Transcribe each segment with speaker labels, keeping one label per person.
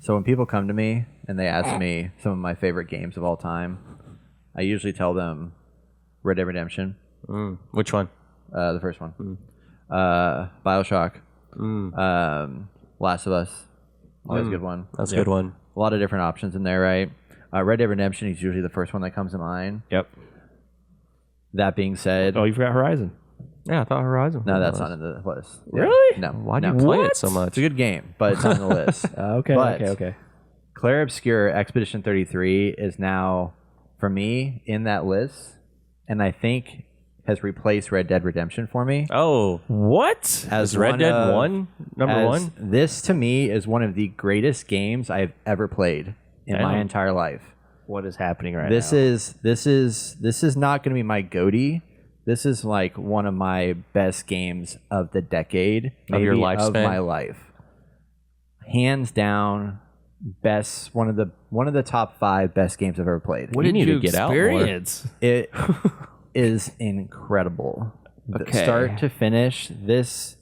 Speaker 1: So when people come to me and they ask me some of my favorite games of all time, I usually tell them Red Dead Redemption.
Speaker 2: Which one?
Speaker 1: The first one. BioShock. Last of Us. Always a good one.
Speaker 2: That's a good one.
Speaker 1: A lot of different options in there, right? Red Dead Redemption is usually the first one that comes to mind.
Speaker 3: Yep.
Speaker 1: That being said...
Speaker 3: Oh, you forgot Horizon.
Speaker 2: Yeah, I thought Horizon.
Speaker 1: No, that's not in the list.
Speaker 3: Really?
Speaker 1: No.
Speaker 2: Why do you play it so much?
Speaker 1: It's a good game, but it's not on the list.
Speaker 3: Okay.
Speaker 1: Clair Obscur Expedition 33 is now, for me, in that list, and I think has replaced Red Dead Redemption for me.
Speaker 2: Oh.
Speaker 3: What?
Speaker 1: As
Speaker 2: Is Red Dead 1 number one?
Speaker 1: This, to me, is one of the greatest games I've ever played in my entire life.
Speaker 3: What is happening right
Speaker 1: This
Speaker 3: now?
Speaker 1: is not going to be my GOTY. This is like one of my best games of the decade, maybe
Speaker 2: your lifespan?
Speaker 1: of my life. Hands down, best one of the top 5 best games I've ever played.
Speaker 3: What
Speaker 2: You
Speaker 3: did
Speaker 2: need
Speaker 3: you
Speaker 2: to get out more.
Speaker 3: experience?
Speaker 1: It is incredible.
Speaker 3: Okay.
Speaker 1: Start to finish, this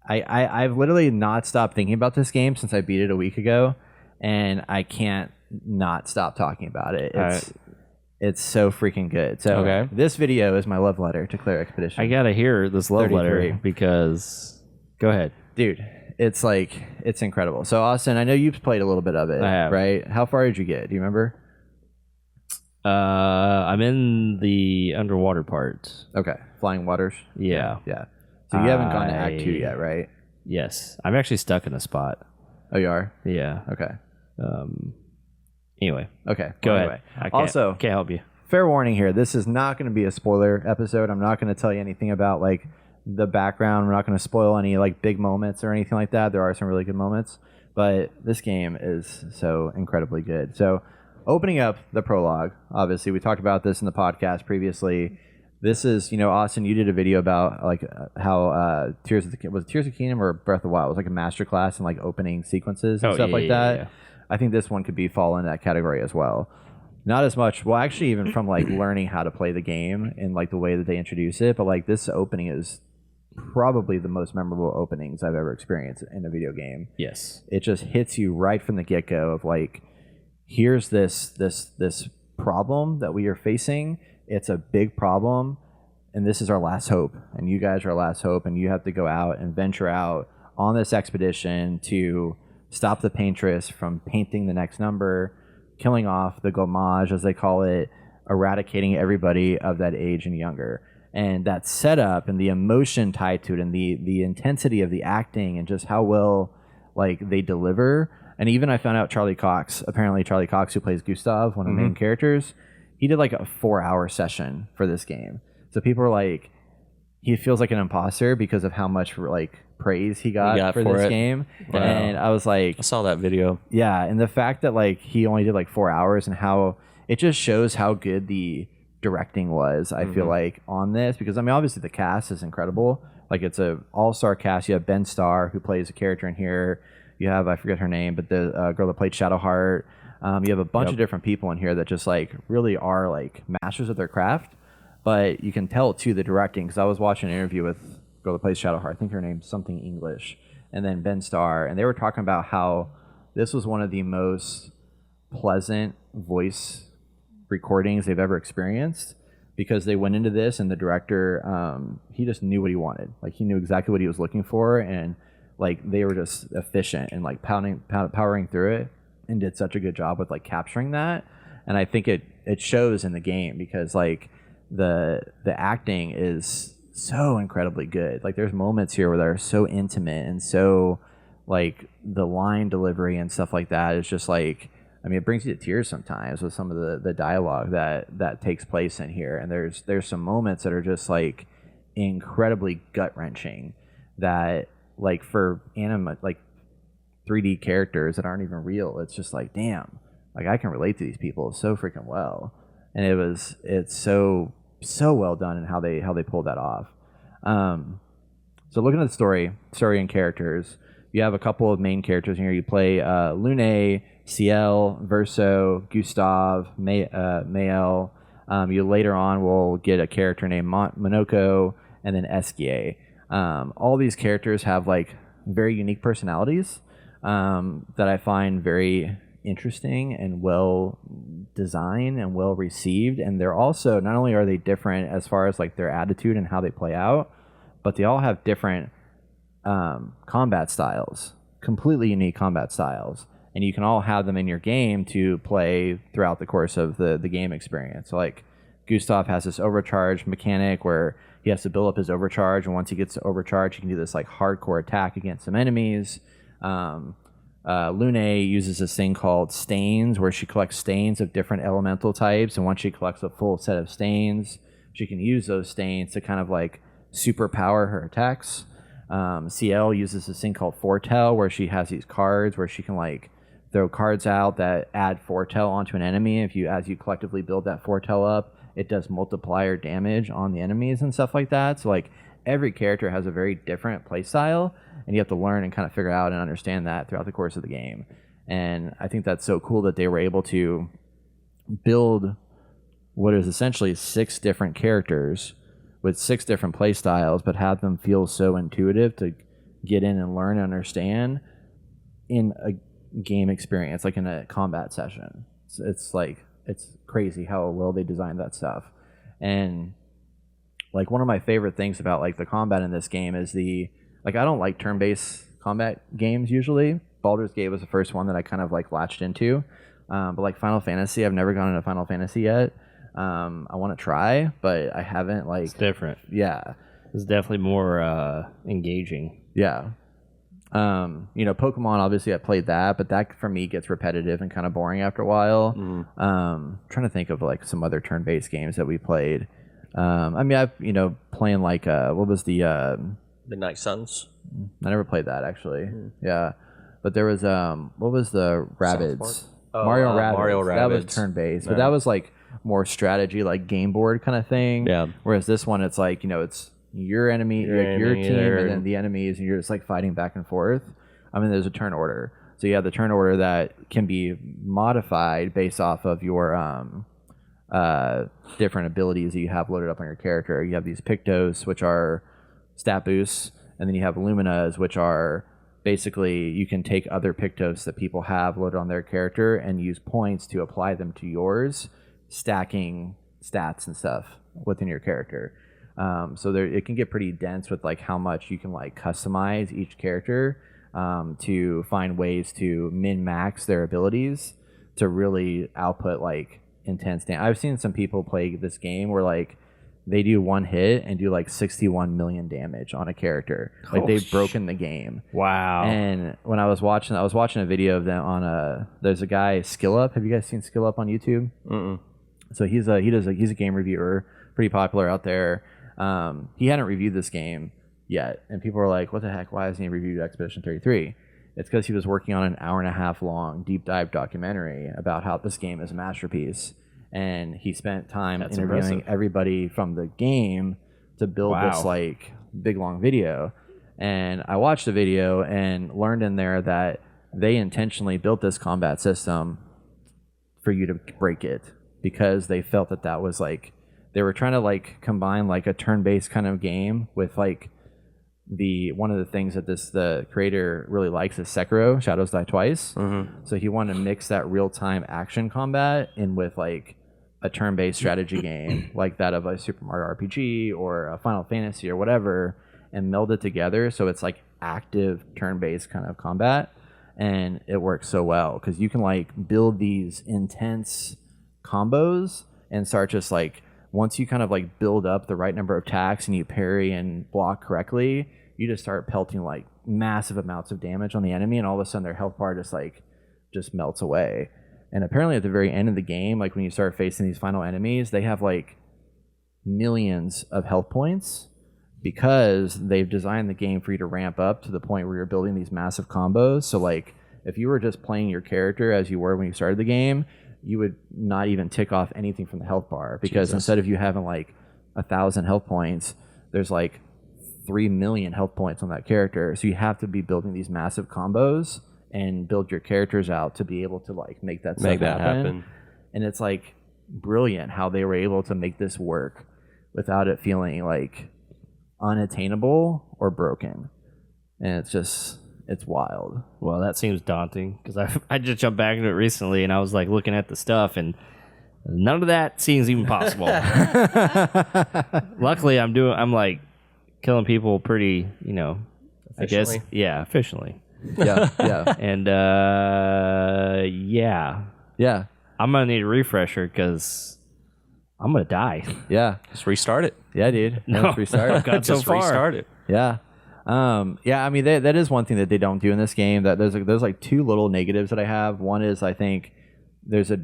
Speaker 1: I've literally not stopped thinking about this game since I beat it a week ago, and I can't not stop talking about it. It's so freaking good. So this video is my love letter to Clair Expedition.
Speaker 3: I gotta hear this love
Speaker 1: 33.
Speaker 3: letter because. Go ahead.
Speaker 1: Dude, it's incredible. So Austin, I know you've played a little bit of it,
Speaker 3: I have.
Speaker 1: right? How far did you get? Do you remember?
Speaker 3: I'm in the underwater part.
Speaker 1: Okay, Flying Waters.
Speaker 3: Yeah.
Speaker 1: Yeah. So you haven't gone to Act 2 yet, right?
Speaker 3: Yes. I'm actually stuck in a spot.
Speaker 1: Oh, you are?
Speaker 3: Yeah.
Speaker 1: Okay.
Speaker 3: Anyway.
Speaker 1: Okay.
Speaker 3: Go
Speaker 1: well,
Speaker 3: ahead.
Speaker 1: anyway.
Speaker 3: I can't,
Speaker 1: Also,
Speaker 3: can't help you.
Speaker 1: fair warning here. This is not going to be a spoiler episode. I'm not going to tell you anything about like the background. We're not going to spoil any like big moments or anything like that. There are some really good moments, but this game is so incredibly good. So opening up the prologue, obviously we talked about this in the podcast previously. This is, Austin, you did a video about like how Tears of the Kingdom or Breath of the Wild was like a masterclass in like opening sequences and stuff like that.
Speaker 3: Yeah.
Speaker 1: I think this one could fall in that category as well. Not as much, well, actually, even from like learning how to play the game and like the way that they introduce it, but like this opening is probably the most memorable openings I've ever experienced in a video game.
Speaker 3: Yes.
Speaker 1: It just hits you right from the get-go of like, here's this problem that we are facing. It's a big problem, and this is our last hope, and you guys are our last hope, and you have to go out and venture out on this expedition to stop the paintress from painting the next number, killing off the gommage, as they call it, eradicating everybody of that age and younger. And that setup and the emotion tied to it and the intensity of the acting and just how well like they deliver. And even I found out Charlie Cox, who plays Gustav, one of the main characters, he did like a 4-hour session for this game. So people are like, he feels like an imposter because of how much like praise he got for this game. Wow. And I was like,
Speaker 2: I saw that video.
Speaker 1: Yeah, and the fact that like he only did like 4 hours and how it just shows how good the directing was, I feel like, on this, because I mean obviously the cast is incredible. Like it's a all-star cast. You have Ben Starr, who plays a character in here. You have, I forget her name, but the girl that played Shadowheart. You have a bunch of different people in here that just like really are like masters of their craft. But you can tell too the directing, because I was watching an interview with a girl that plays Shadowheart. I think her name's something English, and then Ben Starr, and they were talking about how this was one of the most pleasant voice recordings they've ever experienced, because they went into this and the director, he just knew what he wanted. Like he knew exactly what he was looking for, and like they were just efficient and like powering through it, and did such a good job with like capturing that. And I think it shows in the game, because like the acting is so incredibly good. Like there's moments here where they're so intimate and so like the line delivery and stuff like that is just like, I mean, it brings you to tears sometimes with some of the dialogue that takes place in here. And there's some moments that are just like incredibly gut-wrenching, that like for like 3D characters that aren't even real, it's just like, damn, like I can relate to these people so freaking well. And it's so well done in how they pulled that off. So looking at the story and characters, you have a couple of main characters in here. You play Lune, Ciel, Verso, Gustav, Mael. You later on will get a character named Monoko, and then Esquier. All these characters have like very unique personalities, that I find very interesting and well designed and well received. And they're also, not only are they different as far as like their attitude and how they play out, but they all have different combat styles, completely unique combat styles. And you can all have them in your game to play throughout the course of the game experience. So like Gustav has this overcharge mechanic where he has to build up his overcharge, and once he gets to overcharge, he can do this like hardcore attack against some enemies. Lune uses this thing called stains, where she collects stains of different elemental types, and once she collects a full set of stains, she can use those stains to kind of like superpower her attacks. CL uses this thing called foretell, where she has these cards where she can like throw cards out that add foretell onto an enemy. As you collectively build that foretell up, it does multiplier damage on the enemies and stuff like that. So like every character has a very different play style, and you have to learn and kind of figure out and understand that throughout the course of the game. And I think that's so cool that they were able to build what is essentially 6 different characters with 6 different play styles, but have them feel so intuitive to get in and learn and understand in a game experience, like in a combat session. It's crazy how well they designed that stuff. And like one of my favorite things about like the combat in this game is I don't like turn-based combat games usually. Baldur's Gate was the first one that I kind of like latched into. But like Final Fantasy, I've never gone into Final Fantasy yet. I want to try, but I haven't. Like,
Speaker 3: it's different.
Speaker 1: Yeah,
Speaker 3: it's definitely more engaging.
Speaker 1: Yeah. Pokemon, obviously I played that, but that for me gets repetitive and kind of boring after a while. Trying to think of like some other turn-based games that we played. Playing like what was the
Speaker 2: Midnight Suns?
Speaker 1: I never played that actually. Yeah, but there was what was the Rabbids? Mario Rabbids.
Speaker 2: Mario Rabbids.
Speaker 1: That was turn-based, but that was like more strategy, like game board kind of thing.
Speaker 2: Yeah.
Speaker 1: Whereas this one, it's like it's your enemy, your team, and then the enemies, and you're just like fighting back and forth. I mean, there's a turn order, so you have the turn order that can be modified based off of your different abilities that you have loaded up on your character. You have these Pictos, which are stat boosts, and then you have Luminas, which are basically you can take other Pictos that people have loaded on their character and use points to apply them to yours, stacking stats and stuff within your character. So it can get pretty dense with like how much you can like customize each character to find ways to min-max their abilities to really output like intense damage. I've seen some people play this game where like they do one hit and do like 61 million damage on a character. Like they've broken the game.
Speaker 3: Wow.
Speaker 1: And when I was watching a video of them on there's a guy, Skill Up. Have you guys seen Skill Up on YouTube?
Speaker 2: Mm-mm.
Speaker 1: So he's a game reviewer, pretty popular out there. He hadn't reviewed this game yet, and people were like, what the heck, why hasn't he reviewed Expedition 33? It's because he was working on an 1.5 hour long deep dive documentary about how this game is a masterpiece, and he spent time interviewing everybody from the game to build this like big long video. And I watched the video and learned in there that they intentionally built this combat system for you to break it, because they felt that was like, they were trying to like combine like a turn-based kind of game with like one of the things that the creator really likes is Sekiro, Shadows Die Twice. Mm-hmm. So he wanted to mix that real-time action combat in with like a turn-based strategy game like that of a Super Mario RPG or a Final Fantasy or whatever, and meld it together so it's like active turn-based kind of combat. And it works so well because you can like build these intense combos and start just like, once you kind of like build up the right number of attacks and you parry and block correctly, you just start pelting like massive amounts of damage on the enemy, and all of a sudden their health bar just melts away. And apparently at the very end of the game, like when you start facing these final enemies, they have like millions of health points because they've designed the game for you to ramp up to the point where you're building these massive combos. So like if you were just playing your character as you were when you started the game, you would not even tick off anything from the health bar, because instead of you having like 1,000 health points, there's like 3 million health points on that character. So you have to be building these massive combos and build your characters out to be able to like make that happen. And it's like brilliant how they were able to make this work without it feeling like unattainable or broken. And it's wild.
Speaker 3: Well, that seems daunting because I just jumped back into it recently and I was like looking at the stuff and none of that seems even possible. Luckily, I'm like killing people pretty, I guess, efficiently.
Speaker 1: Yeah, yeah,
Speaker 3: And
Speaker 1: yeah,
Speaker 3: I'm gonna need a refresher because I'm gonna die.
Speaker 1: yeah,
Speaker 2: Just restart it.
Speaker 1: yeah, dude.
Speaker 3: No.
Speaker 1: Let's restart.
Speaker 3: Got so
Speaker 2: Just
Speaker 3: far.
Speaker 2: restart it.
Speaker 1: Yeah. Yeah, I mean that is one thing that they don't do in this game. That there's like two little negatives that I have. One is I think there's a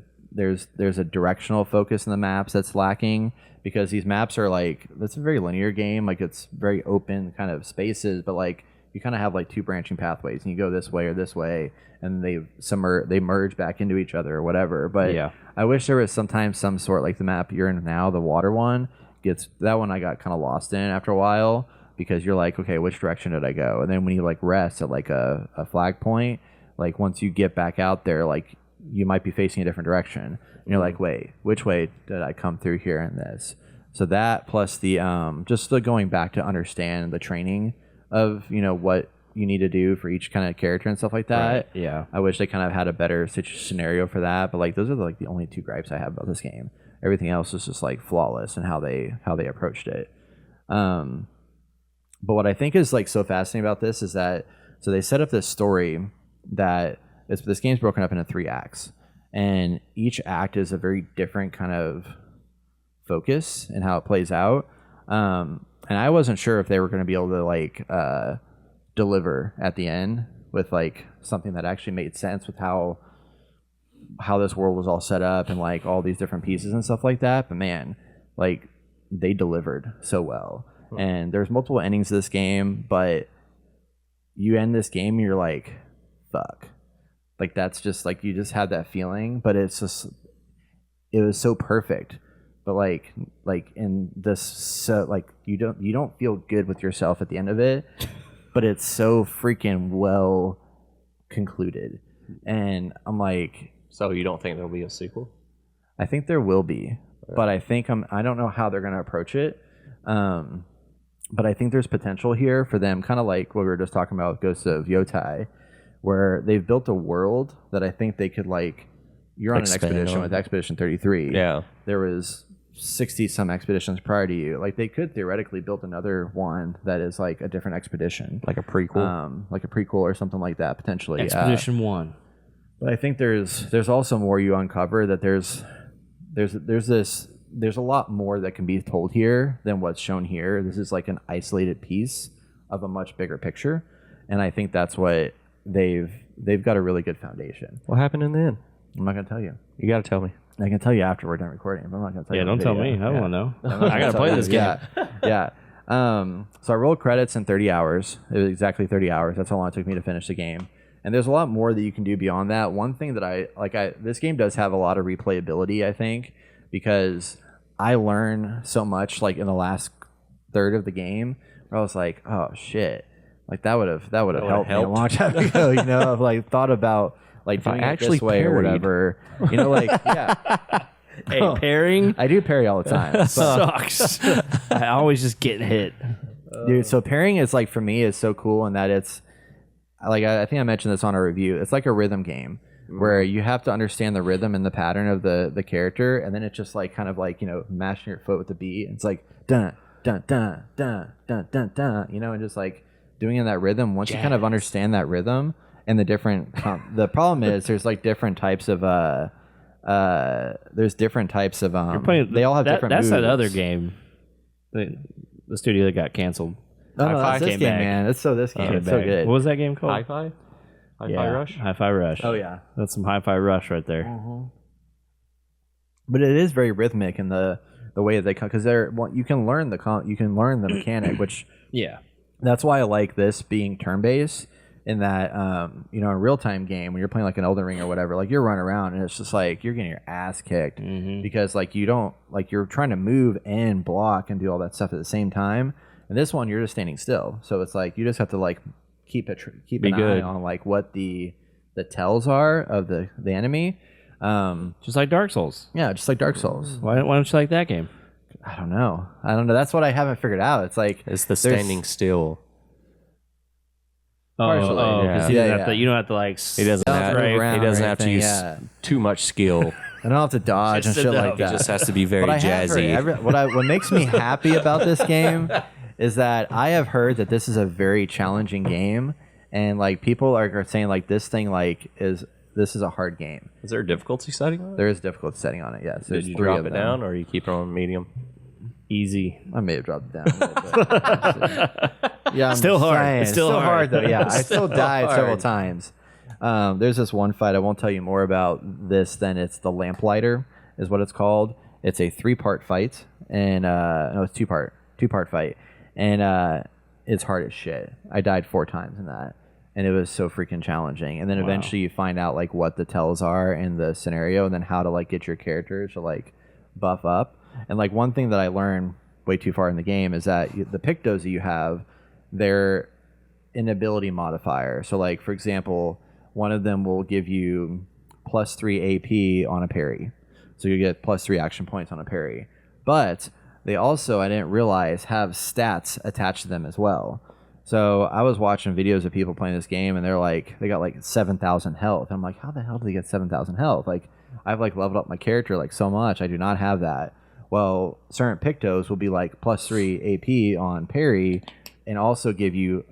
Speaker 1: directional focus in the maps that's lacking because these maps are like, that's a very linear game. Like it's very open kind of spaces, but like you kind of have like two branching pathways and you go this way or this way and they merge back into each other or whatever. But
Speaker 3: Yeah.
Speaker 1: I wish there was sometimes some sort, like the map you're in now, the water one that one I got kind of lost in after a while. Because you're like, okay, which direction did I go? And then when you like rest at like a flag point, like once you get back out there, like you might be facing a different direction. And you're like, wait, which way did I come through here in this? So that plus the just the going back to understand the training of what you need to do for each kind of character and stuff like that.
Speaker 3: Right, yeah.
Speaker 1: I wish they kind of had a better scenario for that. But like those are like the only two gripes I have about this game. Everything else is just like flawless in how they approached it. But what I think is like so fascinating about this is that so they set up this story that this game's broken up into 3 acts, and each act is a very different kind of focus in how it plays out. And I wasn't sure if they were going to be able to like deliver at the end with like something that actually made sense with how this world was all set up and like all these different pieces and stuff like that. But man, like they delivered so well. And there's multiple endings to this game, but you end this game and you're like, fuck. Like that's just like you just had that feeling, but it was so perfect. But like in this, so like you don't feel good with yourself at the end of it, but it's so freaking well concluded. And I'm like,
Speaker 2: So you don't think there'll be a sequel?
Speaker 1: I think there will be, but I don't know how they're going to approach it. But I think there's potential here for them, kind of like what we were just talking about with Ghosts of Yotai, where they've built a world that I think they could like. You're on an expedition with Expedition 33.
Speaker 2: Yeah.
Speaker 1: There was 60 some expeditions prior to you. Like they could theoretically build another one that is like a different expedition,
Speaker 2: Like a prequel.
Speaker 1: like a prequel or something like that potentially.
Speaker 3: Expedition 1.
Speaker 1: But I think there's also more you uncover that there's a lot more that can be told here than what's shown here. This is like an isolated piece of a much bigger picture, and I think that's what they've got a really good foundation.
Speaker 2: What happened in the end?
Speaker 1: I'm not gonna tell you.
Speaker 2: You got to tell me.
Speaker 1: I can tell you after we're done recording, but I'm not gonna tell you.
Speaker 3: Yeah,
Speaker 1: on
Speaker 3: don't tell
Speaker 1: video.
Speaker 3: me. I don't want to know.
Speaker 1: I'm not
Speaker 3: I
Speaker 1: gonna
Speaker 3: got to
Speaker 1: tell
Speaker 3: play
Speaker 1: you.
Speaker 3: this game.
Speaker 1: Yeah. So I rolled credits in 30 hours. It was exactly 30 hours. That's how long it took me to finish the game. And there's a lot more that you can do beyond that. One thing that this game does have a lot of replayability, I think, because I learn so much like in the last third of the game where I was like, oh shit, like that would have helped me a long time ago, I've like thought about like
Speaker 2: if
Speaker 1: doing
Speaker 2: I
Speaker 1: it
Speaker 2: actually
Speaker 1: this way or whatever, like yeah.
Speaker 3: Hey, parrying
Speaker 1: I do parry all the time. But,
Speaker 3: sucks. I always just get hit.
Speaker 1: dude, so parrying is like for me is so cool in that it's like I think I mentioned this on a review. It's like a rhythm game where you have to understand the rhythm and the pattern of the character, and then it's just like kind of like mashing your foot with the beat. And it's like dun dun dun dun dun dun dun, and just like doing in that rhythm. Once you kind of understand that rhythm and the different, the problem is there's like different types of there's different types of they all have different.
Speaker 3: That's
Speaker 1: moves.
Speaker 3: that other game, the studio that got canceled.
Speaker 1: No, that's this
Speaker 3: came
Speaker 1: game,
Speaker 3: back.
Speaker 1: man. It's so this game.
Speaker 3: Came
Speaker 1: It's so
Speaker 3: back.
Speaker 1: good.
Speaker 3: What was that game called?
Speaker 2: Hi-Fi? Hi-Fi Rush?
Speaker 3: Hi-Fi Rush.
Speaker 1: Oh yeah.
Speaker 3: That's some Hi-Fi Rush right there.
Speaker 1: But it is very rhythmic in the way that they come, because you can learn the mechanic, which
Speaker 3: Yeah.
Speaker 1: that's why I like this being turn based. In that a real time game when you're playing like an Elden Ring or whatever, like you're running around and it's just like you're getting your ass kicked because like you don't like you're trying to move and block and do all that stuff at the same time. And this one you're just standing still, so it's like you just have to like keep an eye on like what the tells are of the enemy.
Speaker 3: Just like Dark Souls.
Speaker 1: Yeah, just like Dark Souls.
Speaker 3: Why don't you like that game?
Speaker 1: I don't know. That's what I haven't figured out. It's like
Speaker 2: It's the standing still.
Speaker 1: Partially.
Speaker 3: Because
Speaker 2: Yeah.
Speaker 3: you don't have to like.
Speaker 2: He doesn't have,
Speaker 1: move around
Speaker 2: he doesn't
Speaker 1: or
Speaker 2: have to
Speaker 1: anything,
Speaker 2: use
Speaker 1: yeah.
Speaker 2: too much skill.
Speaker 1: I don't have to dodge and
Speaker 3: Just
Speaker 1: shit
Speaker 3: enough.
Speaker 1: like
Speaker 2: He
Speaker 1: that.
Speaker 2: just has to be very
Speaker 1: But I have heard
Speaker 2: jazzy.
Speaker 1: what makes me happy about this game is that I have heard that this is a very challenging game, and like people are saying like this thing like this is a hard game.
Speaker 2: Is there a difficulty setting on it?
Speaker 1: There is difficult setting on it. Yes,
Speaker 2: Did you drop it down, or you keep it on medium?
Speaker 3: Easy.
Speaker 1: I may have dropped it down a little bit. Yeah, I'm
Speaker 3: Still hard.
Speaker 1: saying.
Speaker 3: It's still hard.
Speaker 1: though. Yeah, I still died
Speaker 2: hard.
Speaker 1: several times. There's this one fight. I won't tell you more about this than it's the Lamplighter is what it's called. It's a 3-part fight, and no, it's two-part fight, and it's hard as shit. I died 4 times in that, and it was so freaking challenging. And then eventually you find out like what the tells are in the scenario, and then how to like get your characters to like buff up. And like one thing that I learned way too far in the game is that the pictos that you have, they're an ability modifier. So like for example, one of them will give you +3 AP on a parry. So you get +3 action points on a parry. But they also, I didn't realize, have stats attached to them as well. So I was watching videos of people playing this game, and they're like, they got like 7,000 health. I'm like, how the hell do they get 7,000 health? Like, I've like leveled up my character like so much. I do not have that. Well, certain pictos will be like +3 AP on parry, and also give you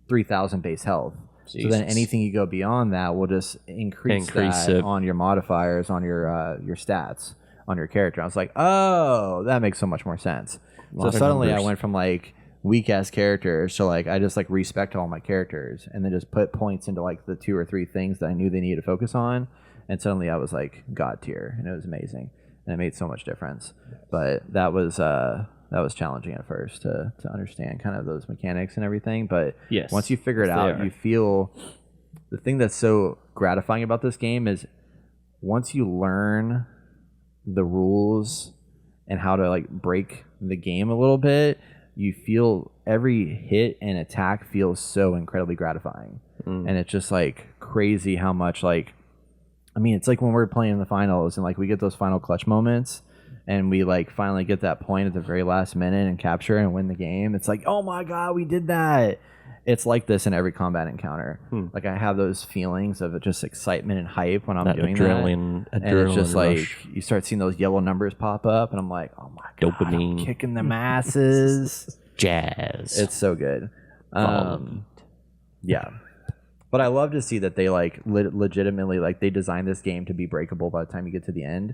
Speaker 1: 3,000 base health.
Speaker 2: Jesus.
Speaker 1: So then anything you go beyond that will just increase that
Speaker 2: it.
Speaker 1: on your modifiers, on your stats, on your character. I was like, oh, that makes so much more sense. So suddenly I went from like weak ass characters to like I just like respect all my characters, and then just put points into like the 2 or 3 things that I knew they needed to focus on, and suddenly I was like god tier, and it was amazing, and it made so much difference. But that was challenging at first to understand kind of those mechanics and everything. But
Speaker 3: Yes,
Speaker 1: once you figure it out, you feel the thing that's so gratifying about this game is once you learn the rules and how to like break the game a little bit, you feel every hit and attack feels so incredibly gratifying. And it's just like crazy how much like, I mean, it's like when we're playing in the finals and like we get those final clutch moments and we like finally get that point at the very last minute and capture and win the game. It's like, oh my God, we did that. It's like this in every combat encounter. Like I have those feelings of just excitement and hype when I'm doing
Speaker 2: adrenaline
Speaker 1: that. And it's just
Speaker 2: rush.
Speaker 1: like you start seeing those yellow numbers pop up, and I'm like, oh my God,
Speaker 2: Dopamine.
Speaker 1: I'm kicking them asses.
Speaker 2: Jazz.
Speaker 1: It's so good. Yeah. But I love to see that they like legitimately like they designed this game to be breakable by the time you get to the end,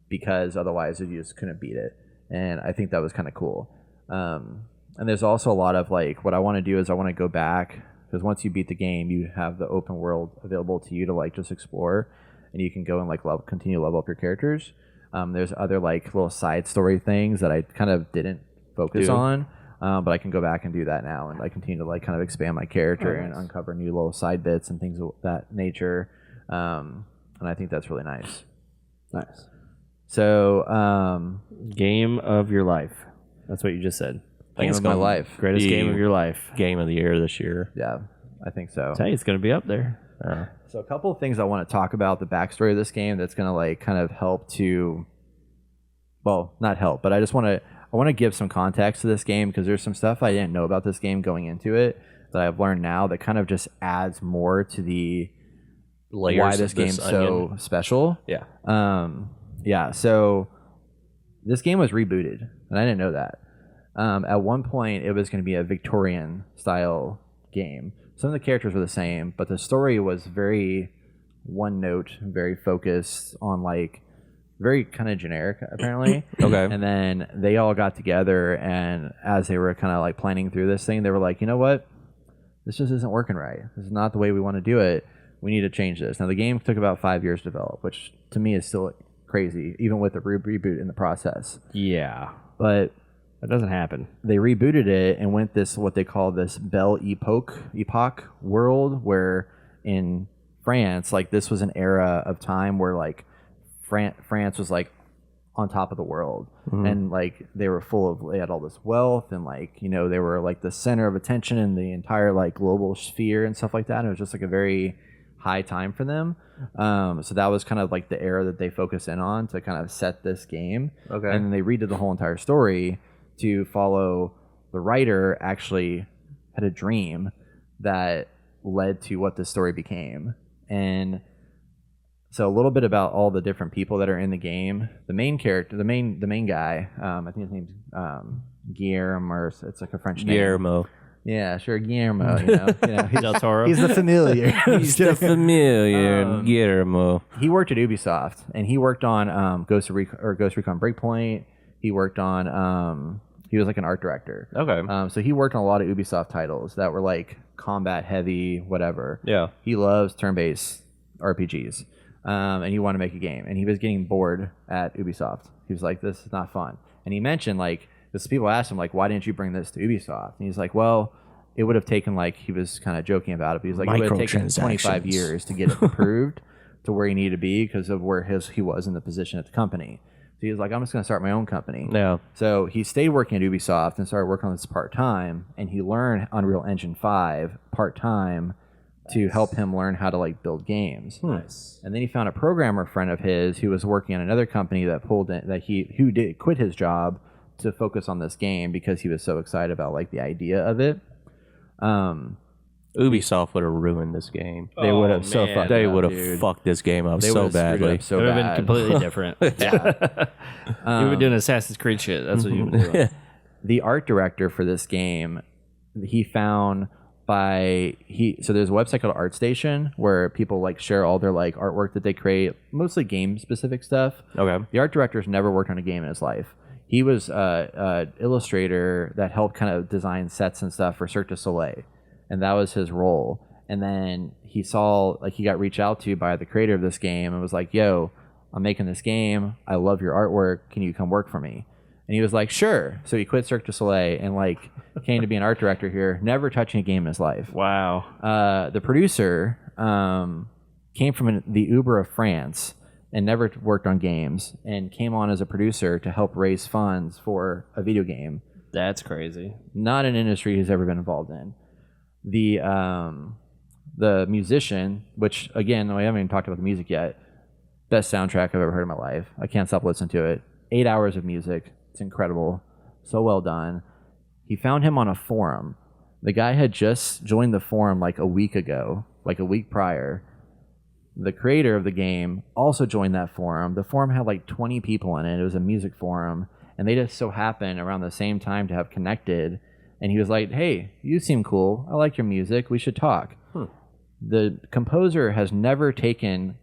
Speaker 1: because otherwise you just couldn't beat it. And I think that was kind of cool. And there's also a lot of like what I want to do is I want to go back, because once you beat the game, you have the open world available to you to like just explore, and you can go and like continue to level up your characters. There's other like little side story things that I kind of didn't focus on. But I can go back and do that now, and like continue to like kind of expand my character and uncover new little side bits and things of that nature. And I think that's really nice.
Speaker 3: Nice.
Speaker 1: So,
Speaker 3: Game of your life. That's what you just said.
Speaker 1: game of my life.
Speaker 3: Greatest game of your life.
Speaker 2: Game of the year this year.
Speaker 1: Yeah, I think so.
Speaker 3: Tell you, it's going to be up there.
Speaker 1: So a couple of things I want to talk about the backstory of this game that's going to like kind of help to, well, not help, but I want to give some context to this game, because there's some stuff I didn't know about this game going into it that I've learned now that kind of just adds more to the
Speaker 2: Layers
Speaker 1: why
Speaker 2: of
Speaker 1: this game's so
Speaker 2: onion.
Speaker 1: special.
Speaker 2: Yeah.
Speaker 1: Yeah. So this game was rebooted, and I didn't know that. At one point, it was going to be a Victorian style game. Some of the characters were the same, but the story was very one note, very focused on like very kind of generic apparently.
Speaker 2: Okay.
Speaker 1: And then they all got together, and as they were kind of like planning through this thing, they were like, you know what, this just isn't working right. This is not the way we want to do it. We need to change this. Now the game took about 5 years to develop, which to me is still crazy, even with the reboot in the process.
Speaker 3: Yeah.
Speaker 1: But
Speaker 3: That doesn't happen.
Speaker 1: they rebooted it and went this what they call this Belle Epoque world, where in France, like this was an era of time where like France was like on top of the world, and like they had all this wealth, and like, you know, they were like the center of attention in the entire like global sphere and stuff like that. And it was just like a very high time for them. So that was kind of like the era that they focused in on to kind of set this game.
Speaker 2: Okay.
Speaker 1: And then they redid the whole entire story to follow the writer actually had a dream that led to what the story became. And so a little bit about all the different people that are in the game. The main character, the main guy, I think his name's Guillermo, or it's like a French name.
Speaker 2: Guillermo.
Speaker 1: Yeah, sure, Guillermo. He's,
Speaker 3: Del Toro.
Speaker 1: he's the familiar.
Speaker 2: He's the familiar Guillermo.
Speaker 1: He worked at Ubisoft, and he worked on Ghost Recon Breakpoint. He worked on he was like an art director.
Speaker 2: Okay.
Speaker 1: So he worked on a lot of Ubisoft titles that were like combat heavy, whatever.
Speaker 2: Yeah.
Speaker 1: He loves turn-based RPGs, and he wanted to make a game, and he was getting bored at Ubisoft. He was like, "This is not fun." And he mentioned like this. People asked him like, "Why didn't you bring this to Ubisoft?" And he's like, "Well, it would have taken like," he was kind of joking about it, but he's like, "It would have taken 25 years to get it approved to where he needed to be because of where he was in the position at the company." So he was like, "I'm just going to start my own company."
Speaker 2: Yeah.
Speaker 1: So he stayed working at Ubisoft and started working on this part-time, and he learned Unreal Engine 5 part-time to help him learn how to like build games.
Speaker 4: Nice.
Speaker 1: And then he found a programmer friend of his who was working on another company that who did quit his job to focus on this game because he was so excited about like the idea of it.
Speaker 2: Ubisoft would have ruined this game.
Speaker 1: They would have so
Speaker 3: man.
Speaker 1: fucked
Speaker 2: They
Speaker 1: it up,
Speaker 2: would have
Speaker 1: dude.
Speaker 2: fucked this game up
Speaker 1: They
Speaker 2: so
Speaker 1: would've screwed it
Speaker 2: badly.
Speaker 1: up so
Speaker 3: It would have been
Speaker 1: bad.
Speaker 3: completely different. You were doing Assassin's Creed shit. That's what you were doing.
Speaker 1: The art director for this game, he found so there's a website called ArtStation where people like share all their like artwork that they create, mostly game specific stuff.
Speaker 2: Okay.
Speaker 1: The art director's never worked on a game in his life. He was an illustrator that helped kind of design sets and stuff for Cirque du Soleil, and that was his role. And then he saw, like, he got reached out to by the creator of this game and was like, "Yo, I'm making this game. I love your artwork. Can you come work for me?" And he was like, "Sure." So he quit Cirque du Soleil and like came to be an art director here, never touching a game in his life.
Speaker 3: Wow.
Speaker 1: The producer came from the Uber of France and never worked on games, and came on as a producer to help raise funds for a video game.
Speaker 3: That's crazy.
Speaker 1: Not an industry he's ever been involved in. The musician, which again, we haven't even talked about the music yet, best soundtrack I've ever heard in my life. I can't stop listening to it. 8 hours of music. It's incredible. So well done. He found him on a forum. The guy had just joined the forum like a week ago, like a week prior. The creator of the game also joined that forum. The forum had like 20 people in it. It was a music forum, and they just so happened around the same time to have connected. And he was like, "Hey, you seem cool. I like your music. We should talk." The composer has never taken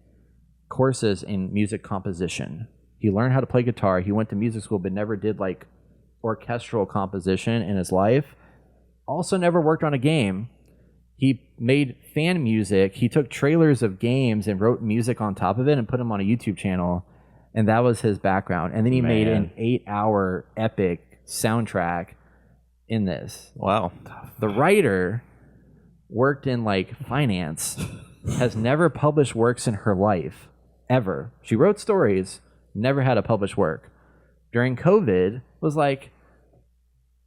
Speaker 1: courses in music composition. He learned how to play guitar. He went to music school, but never did like orchestral composition in his life. Also never worked on a game. He made fan music. He took trailers of games and wrote music on top of it and put them on a YouTube channel. And that was his background. And then he made an 8-hour epic soundtrack in this.
Speaker 2: Wow.
Speaker 1: The writer worked in like finance, has never published works in her life, ever. She wrote stories, never had a published work. During COVID, was like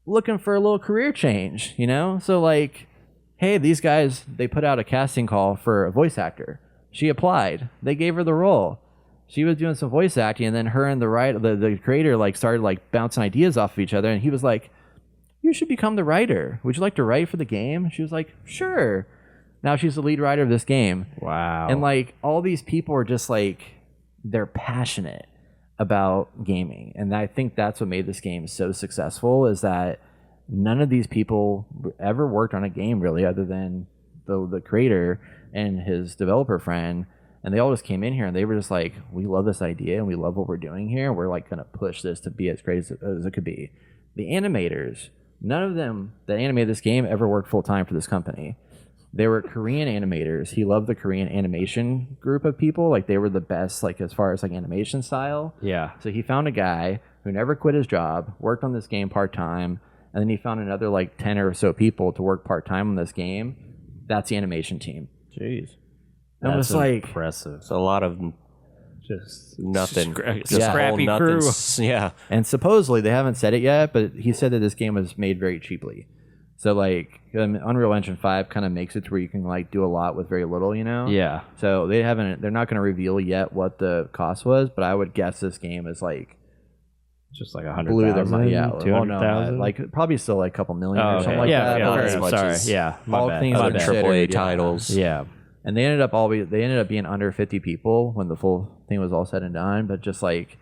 Speaker 1: looking for a little career change, you know? So like, hey, these guys, they put out a casting call for a voice actor. She applied. They gave her the role. She was doing some voice acting, and then her and the creator like started like bouncing ideas off of each other, and he was like, "You should become the writer. Would you like to write for the game?" She was like, "Sure." Now she's the lead writer of this game.
Speaker 3: Wow.
Speaker 1: And like all these people are just like, they're passionate about gaming. And I think that's what made this game so successful, is that none of these people ever worked on a game really, other than the creator and his developer friend. And they all just came in here and they were just like, "We love this idea and we love what we're doing here. We're like going to push this to be as great as it could be." The animators, none of them that animated this game ever worked full time for this company. They were Korean animators. He loved the Korean animation group of people. Like they were the best, like as far as like animation style.
Speaker 3: Yeah.
Speaker 1: So he found a guy who never quit his job, worked on this game part time, and then he found another like 10 or so people to work part time on this game. That's the animation team.
Speaker 2: Jeez.
Speaker 1: And it was like,
Speaker 3: impressive.
Speaker 2: It's a lot of
Speaker 3: Just
Speaker 2: nothing.
Speaker 3: Scra-
Speaker 2: Just
Speaker 3: scrappy
Speaker 2: all
Speaker 3: crew.
Speaker 2: nothing. Yeah.
Speaker 1: and supposedly they haven't said it yet, but he said that this game was made very cheaply. So like Unreal Engine 5 kind of makes it to where you can like do a lot with very little, you know?
Speaker 3: Yeah.
Speaker 1: So they're not going to reveal yet what the cost was, but I would guess this game is like
Speaker 3: Just like
Speaker 1: blew their money
Speaker 3: 100,000,
Speaker 1: out.
Speaker 3: 200,000.
Speaker 1: Like probably still like a couple million or
Speaker 3: Oh,
Speaker 1: something
Speaker 3: okay.
Speaker 1: like
Speaker 3: Yeah,
Speaker 1: that.
Speaker 3: yeah,
Speaker 1: but
Speaker 3: fair
Speaker 2: as
Speaker 3: enough.
Speaker 2: much
Speaker 3: Sorry.
Speaker 2: as
Speaker 3: Yeah, my
Speaker 1: all
Speaker 3: bad.
Speaker 1: things
Speaker 3: My
Speaker 2: other
Speaker 3: bad.
Speaker 1: considered,
Speaker 2: AAA titles.
Speaker 3: Yeah.
Speaker 1: And they ended up being under 50 people when the full thing was all said and done. But just like,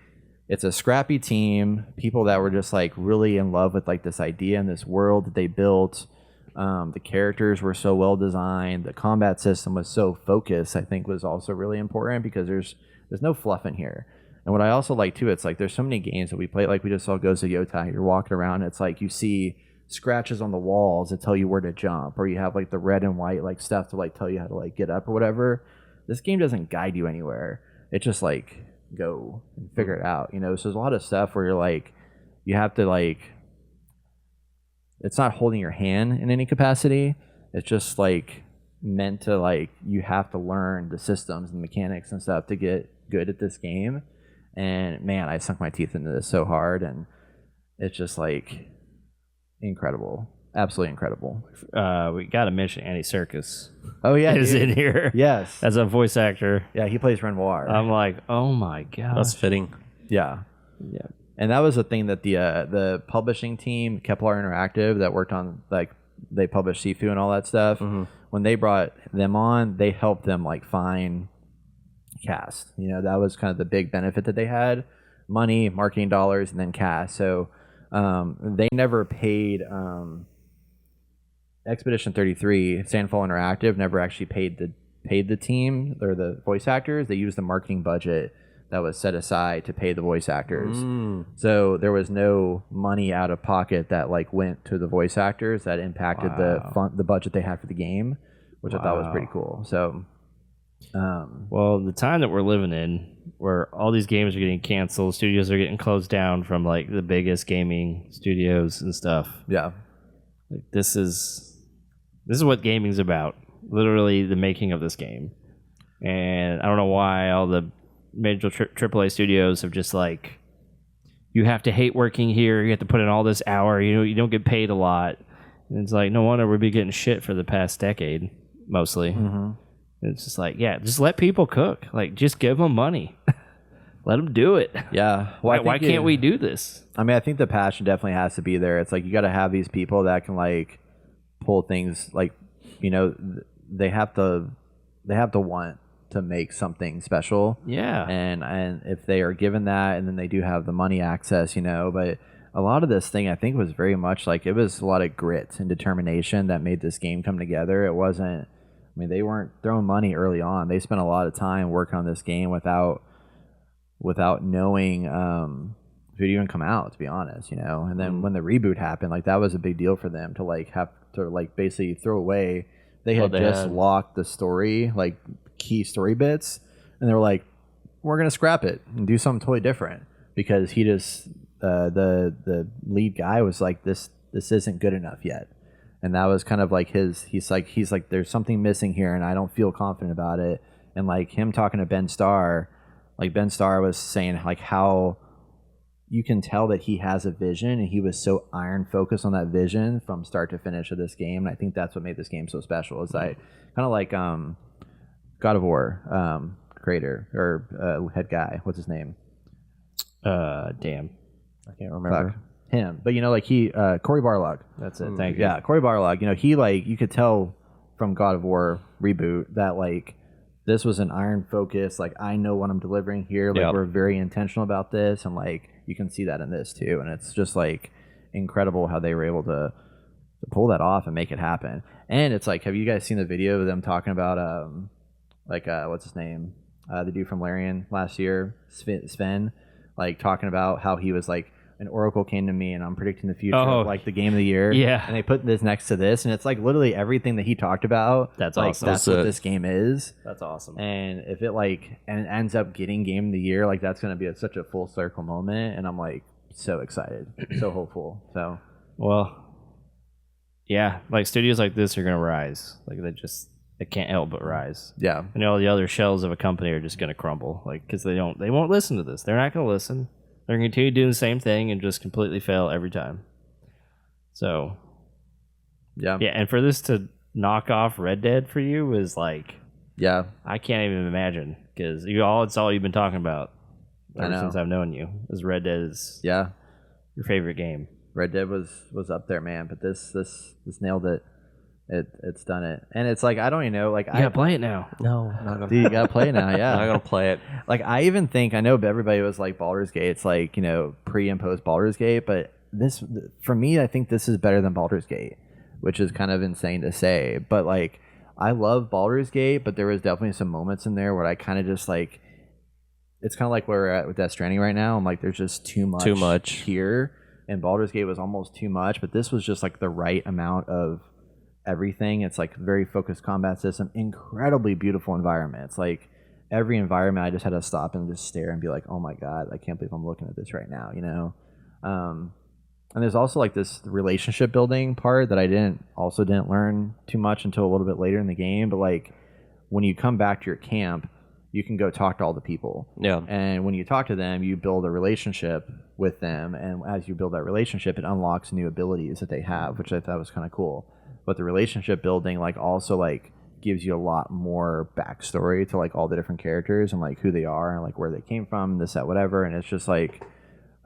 Speaker 1: it's a scrappy team, people that were just like really in love with like this idea and this world that they built. The characters were so well designed. The combat system was so focused. I think was also really important because there's no fluff in here. And what I also like too, it's like there's so many games that we play. Like we just saw Ghost of Yotai. You're walking around, it's like you see scratches on the walls that tell you where to jump, or you have like the red and white like stuff to like tell you how to like get up or whatever. This game doesn't guide you anywhere. It just like go and figure it out. You know, so there's a lot of stuff where you're like, you have to like, it's not holding your hand in any capacity. It's just like meant to like, you have to learn the systems and mechanics and stuff to get good at this game. And man, I sunk my teeth into this so hard, and it's just like incredible, absolutely incredible.
Speaker 3: We got to mention Andy Serkis.
Speaker 1: Oh yeah,
Speaker 3: is
Speaker 1: dude.
Speaker 3: in here.
Speaker 1: Yes,
Speaker 3: As a voice actor.
Speaker 1: yeah, he plays Renoir.
Speaker 3: I'm like, oh my god.
Speaker 2: That's fitting.
Speaker 1: Yeah,
Speaker 3: Yeah.
Speaker 1: and that was the thing that the publishing team, Kepler Interactive, that worked on like they published Sifu and all that stuff. When they brought them on, they helped them like find cast. You know, that was kind of the big benefit that they had: money, marketing dollars, and then cast. So they never paid Expedition 33. Sandfall Interactive never actually paid the team or the voice actors. They used the marketing budget that was set aside to pay the voice actors. So there was no money out of pocket that like went to the voice actors that impacted the budget they had for the game, which I thought was pretty cool. So
Speaker 3: well, the time that we're living in, where all these games are getting canceled, studios are getting closed down from like the biggest gaming studios and stuff.
Speaker 1: yeah,
Speaker 3: Like, this is what gaming's about. Literally the making of this game. And I don't know why all the major AAA studios have just like, you have to hate working here. You have to put in all this hour. You know, you don't get paid a lot. And it's like, no wonder we've been getting shit for the past decade, mostly. It's just like, yeah, just let people cook. Like, just give them money. Let them do it.
Speaker 1: yeah. Well,
Speaker 3: Why can't we do this?
Speaker 1: I mean, I think the passion definitely has to be there. It's like you got to have these people that can like pull things. Like, you know, they have to want to make something special.
Speaker 3: Yeah.
Speaker 1: And if they are given that, and then they do have the money access, you know, but a lot of this thing I think was very much like it was a lot of grit and determination that made this game come together. It wasn't, I mean, they weren't throwing money early on. They spent a lot of time working on this game without knowing if it would even come out, to be honest, you know. And then when the reboot happened, like that was a big deal for them to like have to like basically throw away. They had locked the story, like key story bits, and they were like, we're gonna scrap it and do something totally different, because he just the lead guy was like, this isn't good enough yet. And that was kind of like he's like there's something missing here and I don't feel confident about it. And like him talking to Ben Starr, like Ben Starr was saying like how you can tell that he has a vision, and he was so iron focused on that vision from start to finish of this game. And I think that's what made this game so special, is that kind of like God of War creator or head guy, what's his name?
Speaker 3: Damn.
Speaker 1: I can't remember. Him, but you know, like Cory Barlog.
Speaker 3: That's it. Thank you.
Speaker 1: Yeah, Cory Barlog. You know, he like you could tell from God of War reboot that like this was an iron focus. Like, I know what I'm delivering here. Like, we're very intentional about this, and like you can see that in this too. And it's just like incredible how they were able to pull that off and make it happen. And it's like, have you guys seen the video of them talking about what's his name? The dude from Larian last year, Sven, like talking about how he was like, an oracle came to me and I'm predicting the future of like the game of the year.
Speaker 3: Yeah.
Speaker 1: And they put this next to this, and it's like literally everything that he talked about.
Speaker 3: That's
Speaker 1: like,
Speaker 3: awesome.
Speaker 1: That's what this game is.
Speaker 3: That's awesome.
Speaker 1: And if it like and ends up getting game of the year, like that's going to be such a full circle moment. And I'm like so excited, so hopeful. So,
Speaker 3: well, yeah, like studios like this are going to rise. Like they can't help but rise.
Speaker 1: yeah.
Speaker 3: And all the other shells of a company are just going to crumble. Like, because they won't listen to this. They're not going to listen. They're going to continue doing the same thing and just completely fail every time. So, yeah. And for this to knock off Red Dead for you is like,
Speaker 1: yeah,
Speaker 3: I can't even imagine, because it's all you've been talking about.
Speaker 1: I
Speaker 3: ever
Speaker 1: know.
Speaker 3: since I've known you. Is Red Dead is
Speaker 1: Yeah,
Speaker 3: your favorite game?
Speaker 1: Red Dead was up there, man. But this nailed it. It's done it, and it's like I don't even know. Like
Speaker 3: You gotta play it now.
Speaker 2: No, not gonna.
Speaker 1: dude, you gotta play it now.
Speaker 2: Not
Speaker 1: Yeah,
Speaker 2: gonna play it.
Speaker 1: like I even think I know everybody was like Baldur's Gate. It's like pre and post Baldur's Gate, but this for me, I think this is better than Baldur's Gate, which is kind of insane to say. But like I love Baldur's Gate, but there was definitely some moments in there where I kind of just like it's kind of like where we're at with Death Stranding right now. I'm like, there's just too much here, and Baldur's Gate was almost too much, but this was just like the right amount of everything. It's like very focused combat system, incredibly beautiful environment. It's like every environment I just had to stop and just stare and be like, oh my god, I can't believe I'm looking at this right now, and there's also like this relationship building part that I didn't learn too much until a little bit later in the game. But like when you come back to your camp, you can go talk to all the people.
Speaker 2: Yeah.
Speaker 1: And when you talk to them, you build a relationship with them, and as you build that relationship, it unlocks new abilities that they have, which I thought was kind of cool. But the relationship building like also like gives you a lot more backstory to like all the different characters and like who they are and like where they came from, this, that, whatever. And it's just like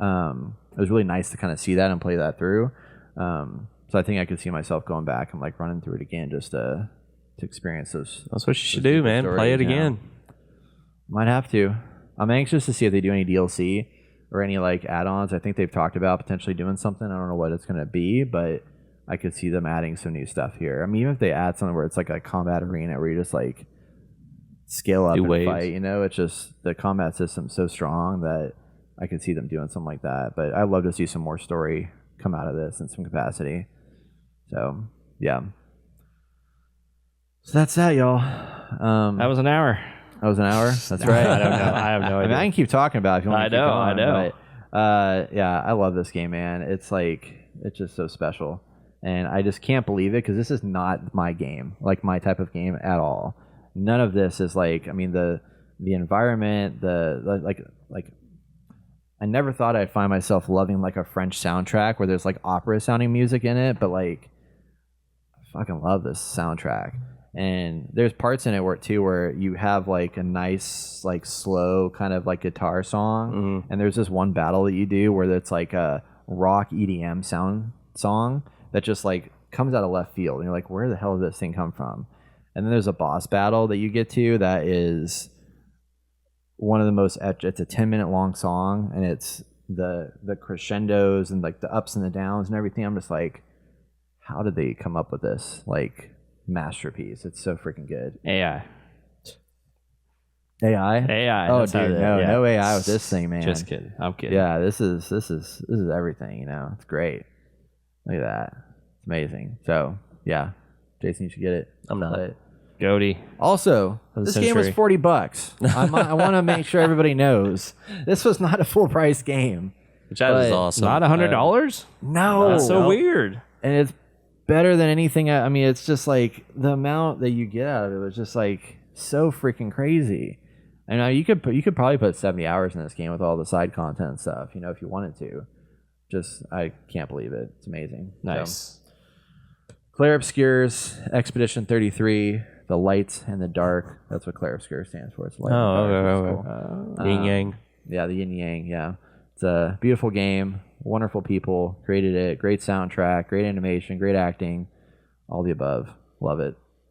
Speaker 1: it was really nice to kind of see that and play that through. So I think I could see myself going back and like running through it again just to experience those.
Speaker 2: That's what you should do, man. Play it again.
Speaker 1: Might have to. I'm anxious to see if they do any DLC or any like add-ons. I think they've talked about potentially doing something. I don't know what it's going to be, but I could see them adding some new stuff here. I mean, even if they add something where it's like a combat arena where you just like scale up and fight, it's just the combat system's so strong that I could see them doing something like that. But I'd love to see some more story come out of this in some capacity. So, yeah. So that's that, y'all.
Speaker 3: That was an hour.
Speaker 1: That was an hour? That's right.
Speaker 3: I don't know. I have no
Speaker 1: I mean,
Speaker 3: idea.
Speaker 1: I can keep talking about it if you want to keep going.
Speaker 3: I know.
Speaker 1: But, yeah, I love this game, man. It's like, it's just so special. And I just can't believe it because this is not my game, like my type of game at all. None of this is like, I mean, the environment, like I never thought I'd find myself loving like a French soundtrack where there's like opera sounding music in it, but like I fucking love this soundtrack. And there's parts in it where you have like a nice like slow kind of like guitar song, and there's this one battle that you do where it's like a rock EDM song that just like comes out of left field, and you're like, where the hell did this thing come from? And then there's a boss battle that you get to that is one of the most, it's a 10-minute long song, and it's the crescendos and like the ups and the downs and everything. I'm just like, how did they come up with this like masterpiece? It's so freaking good.
Speaker 3: AI.
Speaker 1: Oh, dude, no AI with this thing, man.
Speaker 3: Just kidding. I'm kidding.
Speaker 1: Yeah, this is everything. It's great. Look at that. It's amazing. So yeah, Jason, you should get it.
Speaker 2: I'm not.
Speaker 1: But
Speaker 3: Goaty.
Speaker 1: also, this game was $40. I want to make sure everybody knows this was not a full price game.
Speaker 2: Which is awesome.
Speaker 3: Not $100?
Speaker 1: No,
Speaker 3: That's so weird.
Speaker 1: And it's better than anything. I mean, it's just like the amount that you get out of it was just like so freaking crazy. And you could probably put 70 hours in this game with all the side content and stuff, if you wanted to. Just, I can't believe it. It's amazing.
Speaker 3: Nice.
Speaker 1: So, Clair Obscur's Expedition 33, the light and the dark. That's what Clair Obscur stands for. It's light and dark.
Speaker 2: Yin Yang.
Speaker 1: Yeah, the yin yang. Yeah, it's a beautiful game. Wonderful people created it. Great soundtrack. Great animation. Great acting. All the above. Love it.